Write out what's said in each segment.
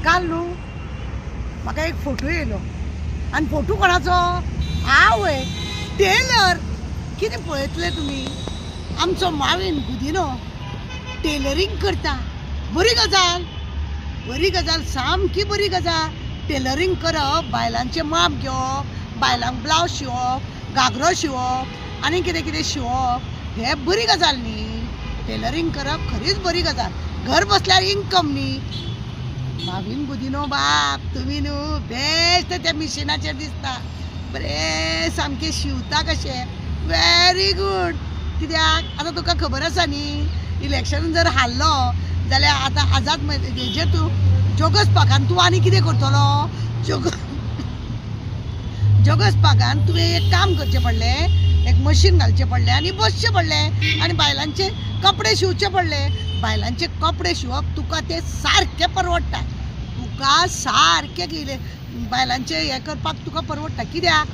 काल न्हू म्हाका एक फोटो येयलो आनी फोटो कोणाचो आवय टेलर कितें पळयतले तुमी आमचो मावीन गुदिनो टेलरींग करता बरी गजाल सामकी बरी गजाल टेलरींग करप बायलांचे माप घेवप बायलांक ब्लावज शिवप घागरो शिवप आनी कितें कितें शिवप हे बरी गजाल न्ही टेलरींग करप खरीच बरी गजाल घर बसल्यार इन्कम न्ही मावीन गुदिनो बाप तुमी न्हू बेस्ट त्या मिशिनाचेर दिसता बरे सामके शिवता कशे वेरी गूड कित्याक आतां तुका खबर आसा न्ही इलेक्शन जर हारलो जाल्यार आतां आझाद हेजे तूं जोगस पाकान तूं आनी कितें करतलो जोगस पाकान तुवें एक काम करचें पडलें एक मशीन घालचें पडलें आनी बसचें पडलें आनी बायलांचे कपडे शिवचे पडले बायलांचे कपडे शिवप तुका ते सारके परवडटा तुका सारके बायलांचे हे करपाक तुका परवडटा कित्याक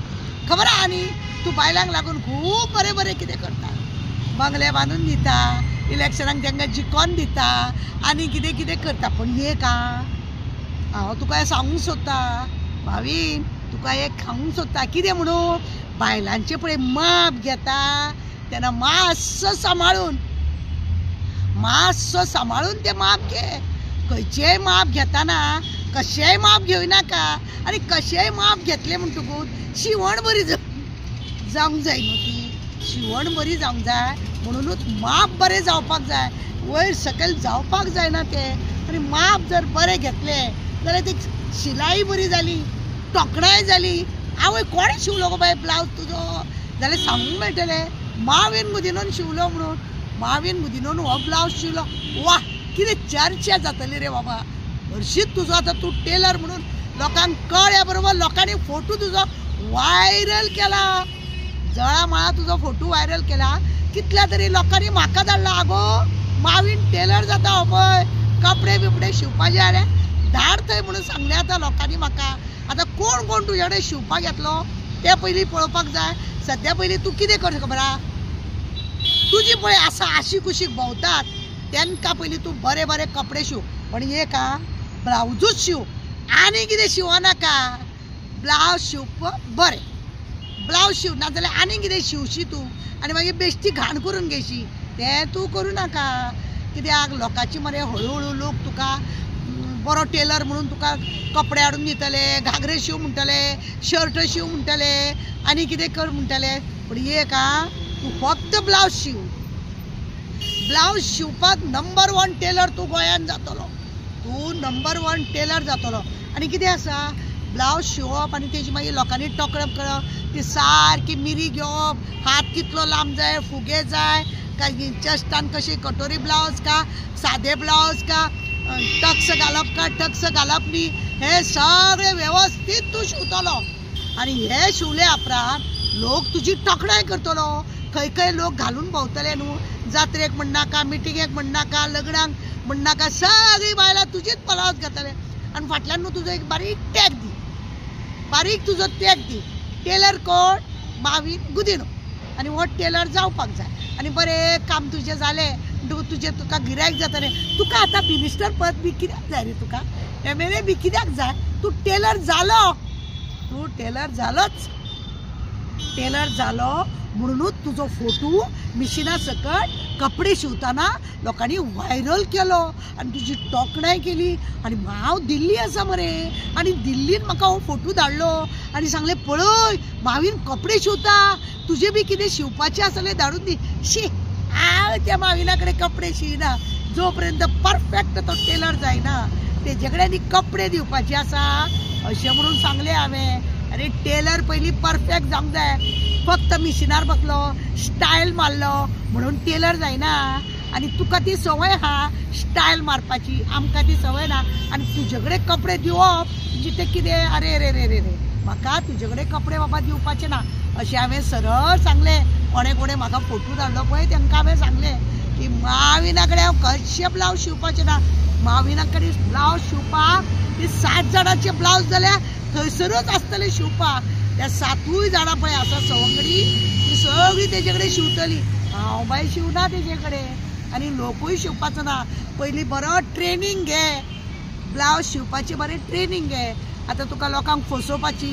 खबर आहा न्ही तूं बायलांक लागून खूब बरें बरें कितें करता बंगले बांदून दिता इलेक्शनाक तांकां जिखोन दिता आनी कितें कितें करता पूण एक हांव तुका सांगूंक सोदता भावीन तुका एक सांगूंक सोदता कितें म्हणून बायलांचे पळय माप घेता तेन्ना मातसो सांबाळून ते माप घे खंयचेय माप घेतना कशेंय माप घेवं नाका आनी कशेंय माप घेतलें म्हणटकूच शिवण बरी जावंक जाय न्हू ती शिवण बरी जावंक जाय म्हणूनच माप बरें जावपाक जाय वयर सकयल जावपाक जायना तें आनी माप जर बरें घेतलें जाल्यार ती शिलाई बरी जाली तोखणाय जाली आवय कोणें शिवलो गो बाय ब्लावज तुजो जाल्यार सांगूंक मेळटलें मावीन गुदिनोन शिवलो म्हणून मावीन गुदिनोन हो ब्लावज शिवलो वा कितें चर्चा जातली रे बाबा हरशीत तुजो आतां तूं टेलर म्हणून लोकांक कळ्या बरोबर लोकांनी फोटो तुजो वायरल केला जळामळा तुजो फोटो वायरल केला कितल्या तरी लोकांनी म्हाका धाडला आगो मावीन टेलर जाता हो पळय कपडे बिपडे शिवपाचे जाल्यार धाड थंय म्हणून सांगलें आतां लोकांनी म्हाका आतां कोण कोण तुजे कडेन शिवपाक येतलो ते पयलीं पळोवपाक जाय सद्या पयलीं तूं कितें कर खबर आहा तुजी पळय आसा आशी कुशीक भोंवतात तांकां पयलीं तूं बरे बरे कपडे शिव पण एक ब्लावजूच शिव आनी कितें शिवनाका ब्लावज शिवप बरें ब्लावज शिव नाजाल्यार आनी कितें शिवशी तूं आनी मागीर बेश्टी घाण करून घेशी तें तूं करूं नाका कित्याक लोकांची मरे हळू लोक तुका बरो टेलर म्हणून तुका कपडे हाडून दितले घागरे शिव म्हणटले शर्ट शिव म्हणटले आनी कितें कर म्हणटले पूण एक तूं फक्त ब्लावज शिव ब्लावज शिवपाक नंबर 1 टेलर तूं गोंयांत जातलो तूं नंबर 1 टेलर जातलो आनी कितें आसा ब्लावज शिवप आनी तेजी मागीर लोकांनी टोकरप करप ती सारकी मिरी घेवप हात कितलो लांब जाय फुगे जाय काय चेस्टान कशी कटोरी ब्लावज का सादे ब्लावज का टक्स घालप न्ही हे सगळे वेवस्थीत तूं शिवतलो आनी हे शिवले उपरांत लोक तुजी तोखणाय करतलो खंय खंय लोक घालून भोंवतले न्हू जात्रेक म्हणनाका मिटिंगेक म्हणनाका लग्नाक म्हणनाका सगळीं बायलां तुजीच ब्लावज घातले आनी फाटल्यान न्हू तुजो एक बारीक टॅग दी बारीक तुजो टॅग दी टेलर कोण मावीन गुदिनो आनी हो टेलर जावपाक जाय आनी बरें काम तुजें जालें तुका गिरायक जातलें तुका आतां मिनिस्टर पद बी कित्याक जाय रे तुका MLA बी कित्याक जाय तूं टेलर जालो म्हणूनच तुजो फोटो मिशिना सकट कपडे शिवताना लोकांनी वायरल केलो आनी तुजी तोखणाय केली आनी हांव दिल्ली आसा मरे आनी दिल्लीन म्हाका हो फोटो धाडलो आनी सांगलें पळय मावीन कपडे शिवता तुजे बी कितें शिवपाचें आसलें धाडून दी शी हांव त्या माविना कडेन कपडे शियना जो पर्यंत परफेक्ट तो टेलर जायना तेजे कडेन कपडे दिवपाचे आसा अशें म्हणून सांगलें हांवें अरे टेलर पयलीं परफेक्ट जावंक जाय फक्त मिशिनार बसलो स्टायल मारलो म्हणून टेलर जायना आनी तुका ती संवय आहा स्टायल मारपाची आमकां ती संवय ना आनी तुजे कडेन कपडे दिवप म्हणजे ते कितें अरे रे रे रे रे म्हाका तुजे कडेन कपडे बाबा दिवपाचे ना अशें हांवें सरळ सांगलें कोणे म्हाका फोटो धाडलो पळय तांकां हांवें सांगलें की माविना कडेन हांव कशें ब्लावज शिवपाचें ना माविना कडेन ब्लावज शिवपाक ती 7 जाणांचे ब्लावज जाल्यार थंयसरूच आसतले शिवपाक त्या 7 जाणां पळय आसा सवंगडी ती सगळीं तेजे कडेन शिवतली हांव बाय शिवना तेजे कडेन आनी लोकूय शिवपाचो ना पयलीं बरो ट्रेनींग घे ब्लावज शिवपाची बरें ट्रेनिंग आहे. आता तुका लोकांक फसोवपाची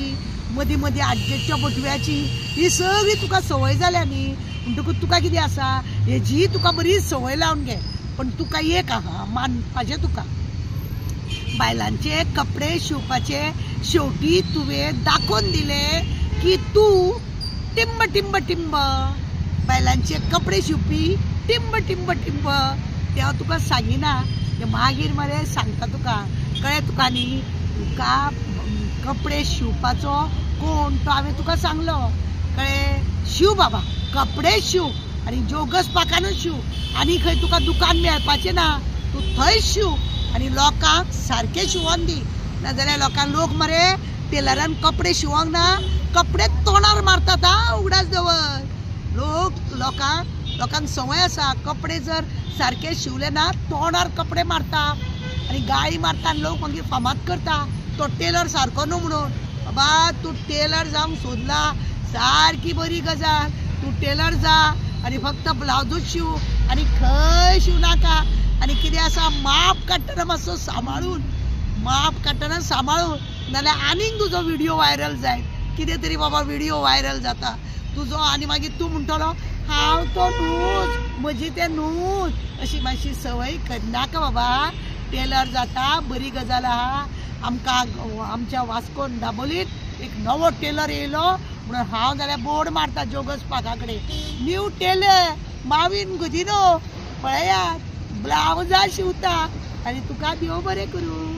मदीं मदीं आज्जेच्या बोटव्याची ही सगळी तुका संवय जाल्या न्ही. म्हणटकूच तुका कितें आसा हेजी तुका बरी संवय लावन घे. पण तुका एक आहा मानपाचें तुका बायलांचे कपडे शिवपाचे शेवटी तुवें दाखोवन दिले की तूं टिंब टिंब टिंब बायलांचे कपडे शिवपी टिंब टिंब टिंब ते हांव तुका सांगिना. ते मागीर मरे सांगता तुका कळ्ळें तुका न्ही. तुका कपडे शिवपाचो कोण तो हांवें तुका सांगलो कळ्ळें. शिव बाबा कपडे शिव आनी जोगस पाकानूच शिव. आनी खंय तुका दुकान मेळपाचें ना तूं थंय शिव आनी लोकांक सारके शिवोन दी. नाजाल्यार लोक मरे टेलरान कपडे शिवोंक ना कपडे तोंडार मारतात हा उगडास दवर. लोकांक संवय आसा कपडे जर सारके शिवले ना तोंडार कपडे मारता आनी गाळी मारता आनी लोक मागीर फामाद करता तो टेलर सारको न्हू म्हणून. बाबा तूं टेलर जावंक सोदला सारकी बरी गजाल. तूं टेलर जा आनी फक्त ब्लावजूच शिव आनी खंय शिव नाका. आनी कितें आसा माप काडटना मातसो सांबाळून नाल्यार आनीक तुजो व्हिडिओ व्हायरल जायत. कितें तरी बाबा व्हिडिओ व्हायरल जाता तुजो आनी मागीर तूं म्हणटलो हांव तो न्हूच म्हजी तें न्हूच. अशी मातशी संवय करनाका बाबा. टेलर जाता बरी गजाल आहा. आमकां आमच्या वास्कोन दाबोलीत एक नवो टेलर येयलो म्हणून हांव जाल्यार बोर्ड मारता जोगस पाका कडेन न्यू टेलर मावीन गुदिनो पळयात ब्लावजां शिवता आनी तुका देव बरें करूं.